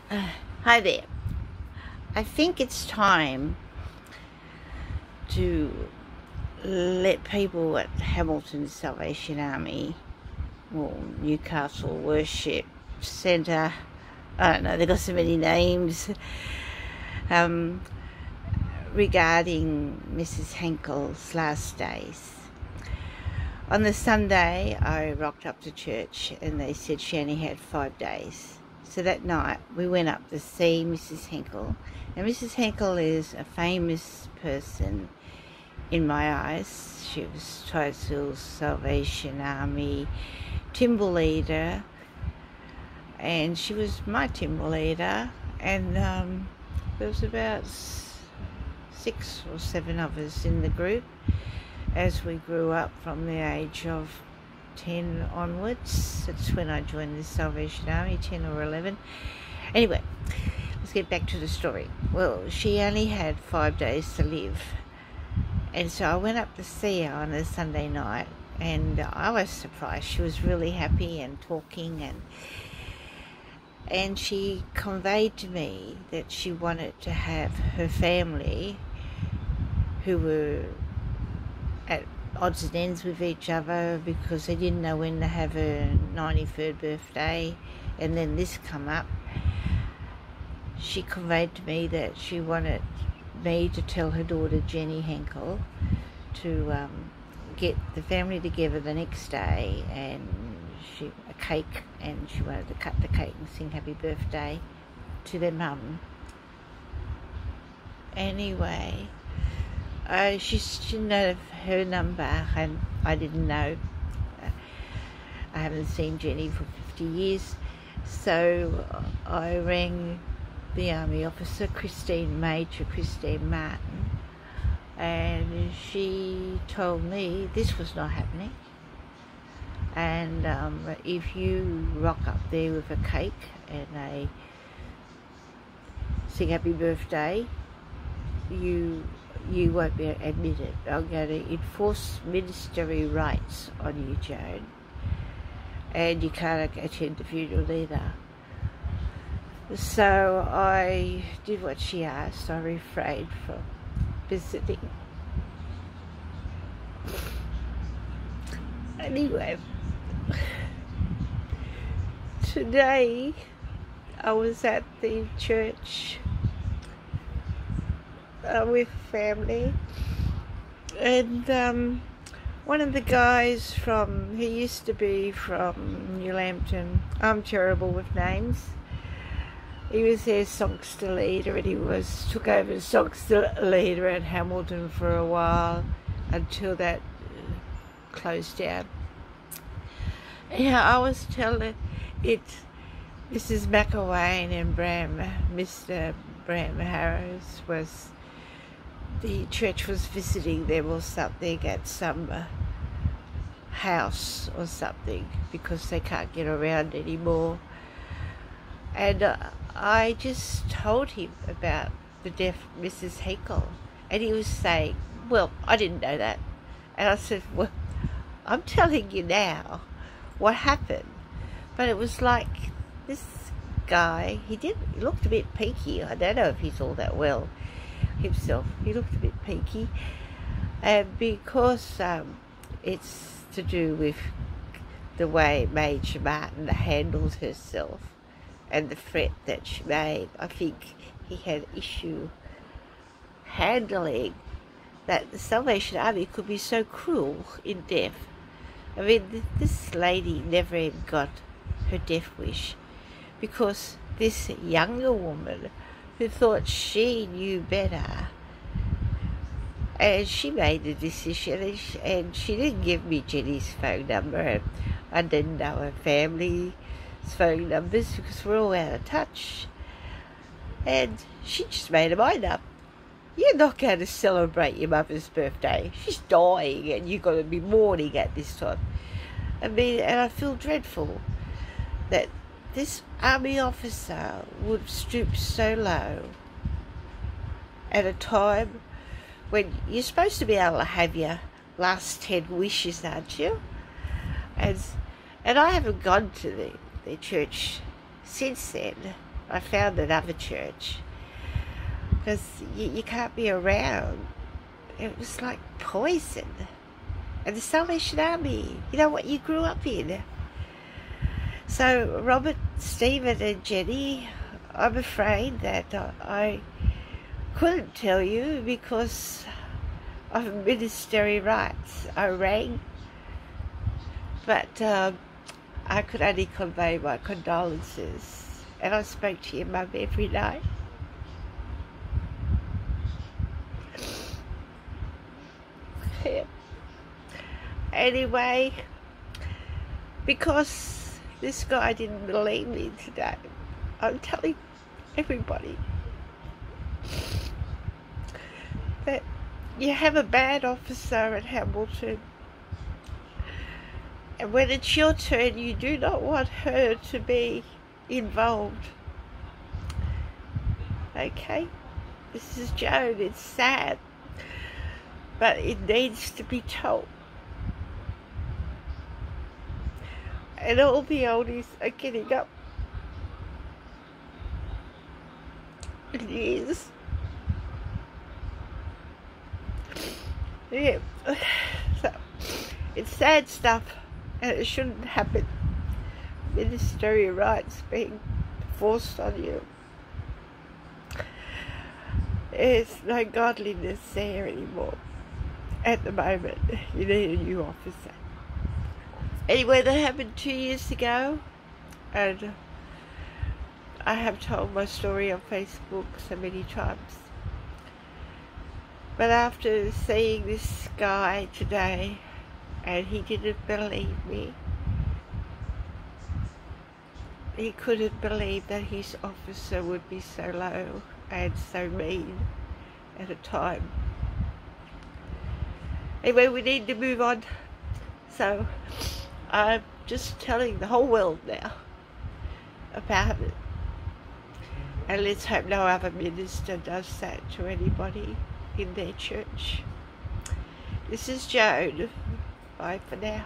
Hi there. I think it's time to let people at Hamilton Salvation Army or Newcastle Worship Centre, I don't know, they've got so many names, regarding Mrs Henkle's last days. On the Sunday, I rocked up to church and they said she only had 5 days. So that night we went up to see Mrs Henkle. And Mrs Henkle is a famous person in my eyes. She was Tysell's Salvation Army timber leader, and she was my timber leader, and there was about 6 or 7 of us in the group as we grew up from the age of 10 onwards. That's when I joined the Salvation Army, 10 or 11. Anyway, let's get back to the story. Well, she only had 5 days to live, and so I went up to see her on a Sunday night, and I was surprised. She was really happy and talking, and she conveyed to me that she wanted to have her family, who were at odds and ends with each other because they didn't know when to have her 93rd birthday, and then this come up. She conveyed to me that she wanted me to tell her daughter Jenny Henkle to get the family together the next day, and a cake, and she wanted to cut the cake and sing happy birthday to their mum. Anyway, she didn't know her number, and I didn't know. I haven't seen Jenny for 50 years, so I rang the army officer, Major Christine Martin, and she told me this was not happening, and if you rock up there with a cake and a sing happy birthday, you won't be admitted. I'm going to enforce ministerial rights on you, Joan, and you can't attend the funeral either. So I did what she asked. I refrained from visiting. Anyway, today I was at the church with family, and one of the guys he used to be from New Lambton. I'm terrible with names. He was their songster leader, and he took over as songster leader at Hamilton for a while until that closed down. Yeah, I was telling it, Mrs McElwain and Mr. Bram Harris the church was visiting them or something at some house or something because they can't get around anymore. And I just told him about the deaf Mrs Henkle, and he was saying, well, I didn't know that. And I said, well, I'm telling you now what happened. But it was like this guy, he looked a bit peaky. I don't know if he's all that well himself. He looked a bit peaky, and because it's to do with the way Major Martin handled herself and the threat that she made, I think he had issue handling that the Salvation Army could be so cruel in death. I mean, this lady never even got her death wish because this younger woman who thought she knew better, and she made a decision, and she didn't give me Jenny's phone number, and I didn't know her family's phone numbers because we're all out of touch, and she just made her mind up. You're not going to celebrate your mother's birthday. She's dying, and you've got to be mourning at this time. I mean, and I feel dreadful that this army officer would stoop so low at a time when you're supposed to be able to have your last 10 wishes, aren't you? And I haven't gone to the church since then, I found another church because you can't be around. It was like poison. And the Salvation Army, you know what you grew up in. So Robert, Stephen and Jenny, I'm afraid that I couldn't tell you because of ministerial rights. I rang, but I could only convey my condolences. And I spoke to your mum every night. Yeah. Anyway, because this guy didn't believe me today, I'm telling everybody that you have a bad officer at Hamilton, and when it's your turn, you do not want her to be involved. Okay? This is Joan. It's sad, but it needs to be told. And all the oldies are getting up in years. Yeah. So, it's sad stuff, and it shouldn't happen. Ministerial rights being forced on you. There's no godliness there anymore. At the moment, you need a new officer. Anyway, that happened 2 years ago, and I have told my story on Facebook so many times. But after seeing this guy today, and he didn't believe me, he couldn't believe that his officer would be so low and so mean at a time. Anyway, we need to move on. So I'm just telling the whole world now about it. And let's hope no other minister does that to anybody in their church. This is Joan. Bye for now.